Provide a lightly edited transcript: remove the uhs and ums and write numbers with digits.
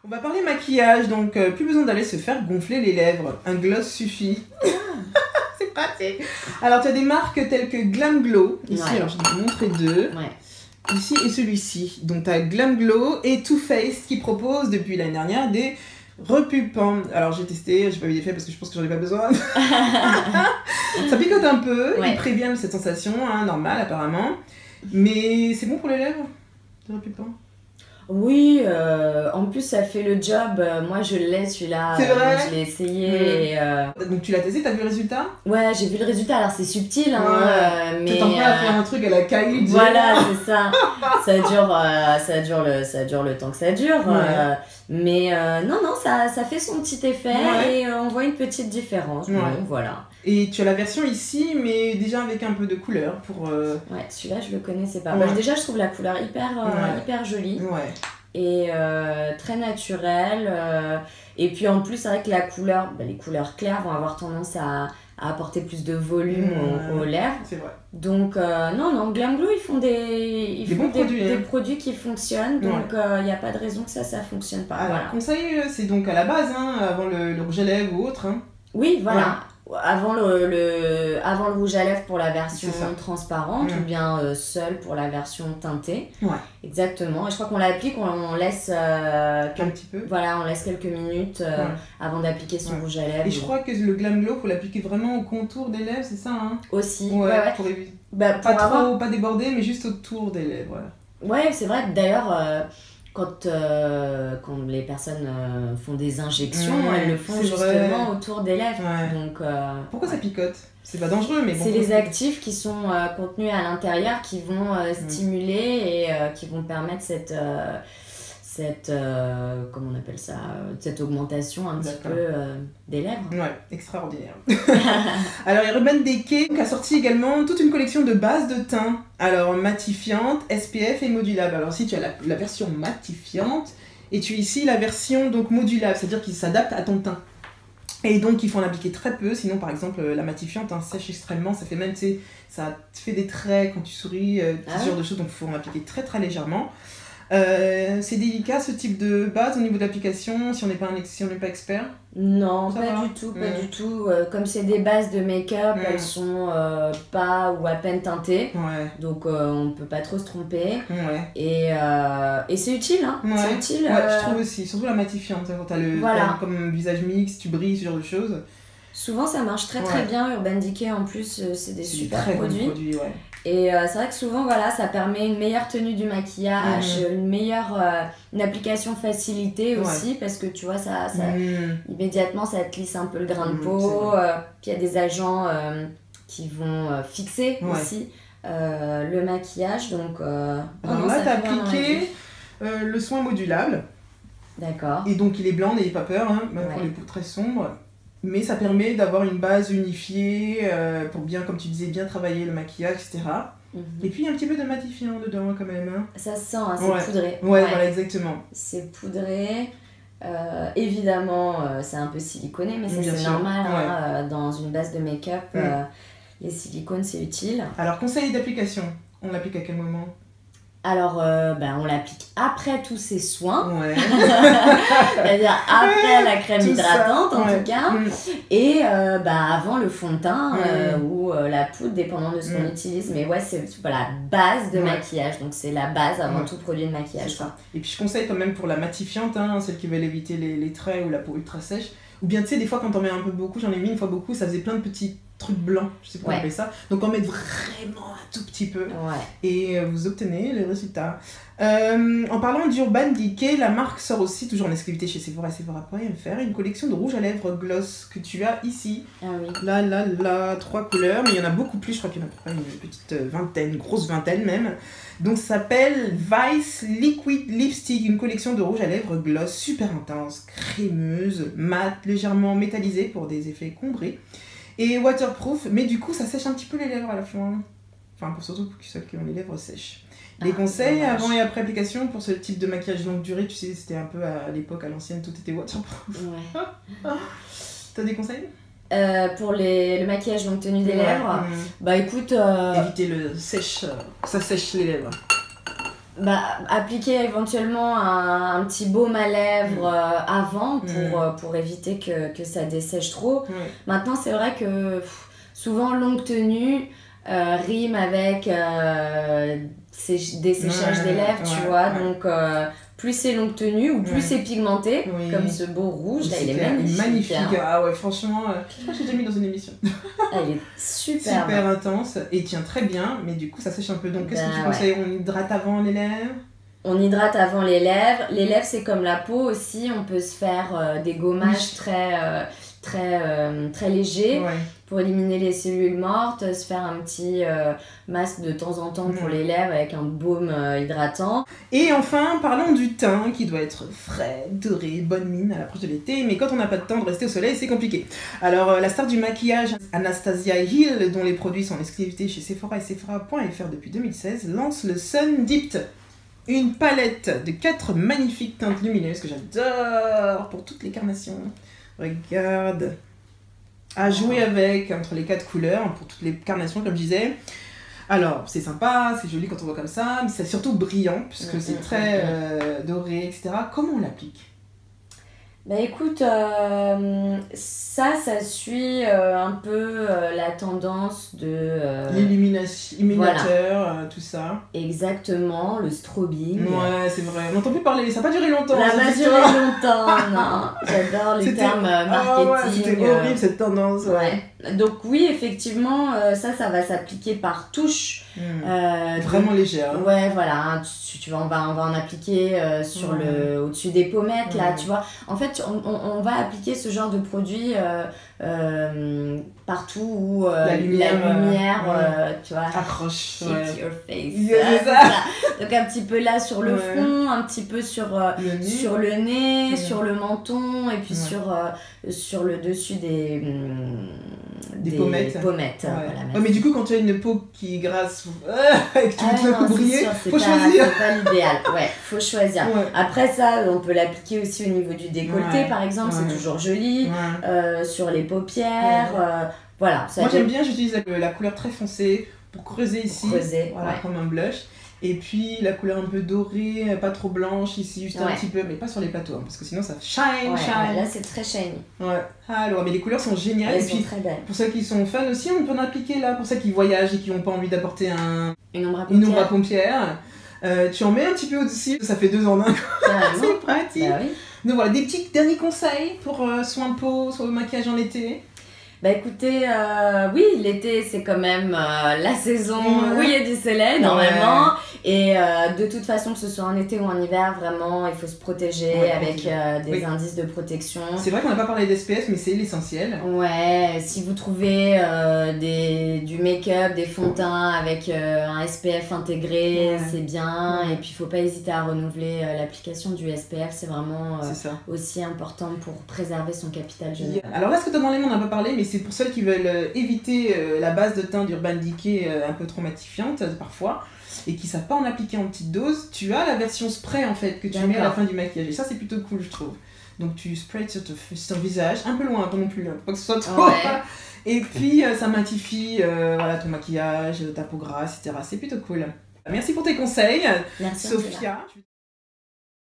On va parler maquillage, donc plus besoin d'aller se faire gonfler les lèvres. Un gloss suffit. C'est pratique. Alors tu as des marques telles que Glam Glow. Ici, alors je vais te montrer deux. Ici et celui-ci. Donc tu as Glam Glow et Too Faced qui proposent depuis l'année dernière des repulpants. Alors j'ai testé, j'ai pas eu d'effet parce que je pense que j'en ai pas besoin. Ça picote un peu, il prévient cette sensation, hein, normale apparemment. Mais c'est bon pour les lèvres, le repulpant? Oui, en plus ça fait le job. Moi je l'ai celui-là. C'est vrai? Je l'ai essayé. Et, Donc tu l'as testé, t'as vu le résultat? Ouais, j'ai vu le résultat. Alors c'est subtil, hein, mais. Tu t'en prends à faire un truc à la caille. Voilà, c'est ça. Ça dure le temps que ça dure. Mais non, ça fait son petit effet et on voit une petite différence. Bon, voilà. Et tu as la version ici, mais déjà avec un peu de couleur pour... Ouais, celui-là je le connaissais pas. Bah, déjà je trouve la couleur hyper jolie. Et très naturelle. Et puis en plus c'est vrai que la couleur, les couleurs claires vont avoir tendance à apporter plus de volume aux lèvres. C'est vrai. Donc non, Glam Glow ils font des produits qui fonctionnent. Donc il n'y a pas de raison que ça fonctionne pas. Alors, conseil, c'est donc à la base, hein, avant le rouge à lèvres ou autre. Hein. Oui, voilà. Avant le rouge à lèvres pour la version transparente ou bien seul pour la version teintée. Exactement. Et je crois qu'on l'applique, on laisse un petit peu. Voilà, on laisse quelques minutes avant d'appliquer son rouge à lèvres. Et je crois que le Glam Glow, faut l'appliquer vraiment au contour des lèvres, c'est ça, hein? Aussi. Pour éviter. Pas déborder, mais juste autour des lèvres. Ouais, c'est vrai. D'ailleurs, quand les personnes font des injections, elles le font justement autour des lèvres. Donc, pourquoi ça picote? C'est pas dangereux, mais bon. C'est les actifs qui sont contenus à l'intérieur qui vont stimuler et qui vont permettre cette comment on appelle ça, cette augmentation un petit peu des lèvres. Ouais, extraordinaire. Alors, il y a Urban Decay qui a sorti également toute une collection de bases de teint. Alors, matifiante, SPF et modulable. Alors ici, tu as la version matifiante et tu as ici la version donc modulable, c'est-à-dire qu'il s'adapte à ton teint. Et donc, il faut en appliquer très peu, sinon, par exemple, la matifiante sèche extrêmement, ça fait même, tu sais, ça te fait des traits quand tu souris, ce genre de choses, donc il faut en appliquer très très légèrement. C'est délicat ce type de base au niveau de l'application si on n'est pas expert? Non, pas du tout. Comme c'est des bases de make-up, elles sont pas ou à peine teintées, donc on ne peut pas trop se tromper. Et c'est utile, hein. C'est utile. Je trouve aussi, surtout la matifiante, quand t'as comme visage mixte, tu brilles, ce genre de choses. Souvent ça marche très bien. Urban Decay en plus, c'est des super produits. Et c'est vrai que souvent, ça permet une meilleure tenue du maquillage, une application facilitée aussi, parce que tu vois, immédiatement, ça te lisse un peu le grain de peau. Puis il y a des agents qui vont fixer aussi le maquillage. Donc, alors là, tu as appliqué le soin modulable. D'accord. Et donc, il est blanc, n'ayez pas peur, hein, même pour les peaux très sombres. Mais ça permet d'avoir une base unifiée pour bien, comme tu disais, bien travailler le maquillage, etc. Et puis un petit peu de matifiant dedans quand même. Hein. Ça se sent, hein, c'est poudré. Voilà, exactement. C'est poudré. Évidemment, c'est un peu siliconé, mais ça c'est normal. Hein, dans une base de make-up, les silicones c'est utile. Alors, conseil d'application, on l'applique à quel moment? Alors, on l'applique après tous ces soins, c'est-à-dire après la crème hydratante en tout cas, et avant le fond de teint ou la poudre, dépendant de ce qu'on utilise. Mais c'est la base de maquillage, donc c'est la base avant tout produit de maquillage. Et puis je conseille quand même pour la matifiante, hein, celle qui veut éviter les traits ou la peau ultra sèche, ou bien tu sais, des fois quand on met un peu beaucoup, j'en ai mis une fois beaucoup, ça faisait plein de petits trucs blancs, je sais pas comment on appelle ça, donc en mettre vraiment un tout petit peu et vous obtenez les résultats. En parlant d'Urban Decay, la marque sort aussi, toujours en exclusivité chez Sephora et Sephora.fr, une collection de rouge à lèvres gloss que tu as ici. Là, 3 couleurs, mais il y en a beaucoup plus, je crois qu'il y en a à peu près une petite vingtaine, une grosse vingtaine même. Donc ça s'appelle Vice Liquid Lipstick, une collection de rouge à lèvres gloss super intense, crémeuse, mate, légèrement métallisée pour des effets combrés. Et waterproof, mais du coup ça sèche un petit peu les lèvres à la fin. Enfin, surtout pour ceux qui ont les lèvres sèches. Les conseils avant et après application pour ce type de maquillage longue durée, tu sais, c'était un peu à l'époque, à l'ancienne, tout était waterproof. T'as des conseils? Pour le maquillage longue tenue des lèvres, écoute... éviter ça sèche les lèvres. Appliquer éventuellement un petit baume à lèvres avant pour éviter que ça dessèche trop. Maintenant, c'est vrai que souvent, longue tenue rime avec des séchages des lèvres, tu vois. Donc, plus c'est longue tenue ou plus c'est pigmenté, comme ce beau rouge. Là, il est magnifique. Magnifique. Hein. Ah ouais, franchement, je crois que j'ai déjà mis dans une émission. Il est super intense et il tient très bien, mais du coup, ça sèche un peu. Donc, qu'est-ce que tu conseilles? On hydrate avant les lèvres? On hydrate avant les lèvres. Les lèvres, c'est comme la peau aussi. On peut se faire des gommages très légers pour éliminer les cellules mortes. Se faire un petit masque de temps en temps pour les lèvres avec un baume hydratant. Et enfin, parlons du teint qui doit être frais, doré, bonne mine à l'approche de l'été. Mais quand on n'a pas de temps de rester au soleil, c'est compliqué. Alors, la star du maquillage, Anastasia Hill, dont les produits sont en exclusivité chez Sephora et Sephora.fr depuis 2016, lance le Sun Dipped. Une palette de 4 magnifiques teintes lumineuses que j'adore pour toutes les carnations. Regarde. À jouer avec entre les 4 couleurs pour toutes les carnations, comme je disais. Alors, c'est sympa, c'est joli quand on voit comme ça, mais c'est surtout brillant puisque c'est très doré, etc. Comment on l'applique? Écoute, ça suit un peu la tendance de... L'illuminateur, tout ça. Exactement, le strobing. Ouais, c'est vrai. On n'entend plus parler, ça n'a pas duré longtemps. Ça n'a pas duré longtemps, non. J'adore les termes marketing. C'était horrible cette tendance. Ouais. Donc oui, effectivement, ça va s'appliquer par touche. Vraiment légère. Hein. Ouais, voilà. On va en appliquer au-dessus des pommettes, là, tu vois. En fait, on va appliquer ce genre de produit partout où la lumière tu vois, accroche. Your face. Ça. Donc un petit peu là sur le front, un petit peu sur le nez, sur le menton, et puis sur le dessus des pommettes. Voilà, mais du coup, quand tu as une peau qui est grasse et que tu veux tout briller, faut choisir. C'est pas l'idéal. Faut choisir. Après ça, on peut l'appliquer aussi au niveau du décolleté, par exemple, c'est toujours joli. Sur les paupières, voilà. Moi j'aime bien, j'utilise la couleur très foncée pour creuser ici, comme un blush. Et puis la couleur un peu dorée, pas trop blanche ici, juste un petit peu, mais pas sur les plateaux, hein, parce que sinon ça shine. Là c'est très shiny. Alors, mais les couleurs sont géniales. Elles sont très belles. Pour ceux qui sont fans aussi, on peut en appliquer là, pour ceux qui voyagent et qui n'ont pas envie d'apporter une ombre à paupières. Tu en mets un petit peu au-dessus, ça fait 2 en 1. C'est pratique. Donc voilà, des petits derniers conseils pour soin de peau, soit maquillage en été. Écoutez, oui, l'été c'est quand même la saison où il y a du soleil normalement. Et de toute façon, que ce soit en été ou en hiver, vraiment il faut se protéger avec des indices de protection. C'est vrai qu'on n'a pas parlé d'SPF, mais c'est l'essentiel. Si vous trouvez du make-up, des fonds de teint avec un SPF intégré, c'est bien. Et puis il faut pas hésiter à renouveler l'application du SPF, c'est vraiment aussi important pour préserver son capital général. Alors là, ce que tu as dans les mains, on n'a pas parlé, mais c'est pour celles qui veulent éviter la base de teint d'Urban Decay un peu trop matifiante parfois et qui savent pas en appliquer en petite dose. Tu as la version spray en fait que tu mets à la fin du maquillage et ça c'est plutôt cool je trouve. Donc tu sprays sur ton visage, un peu loin pas non plus, pas que ce soit trop. Et puis ça matifie ton maquillage, ta peau grasse, etc. C'est plutôt cool. Merci pour tes conseils. Merci Sophia.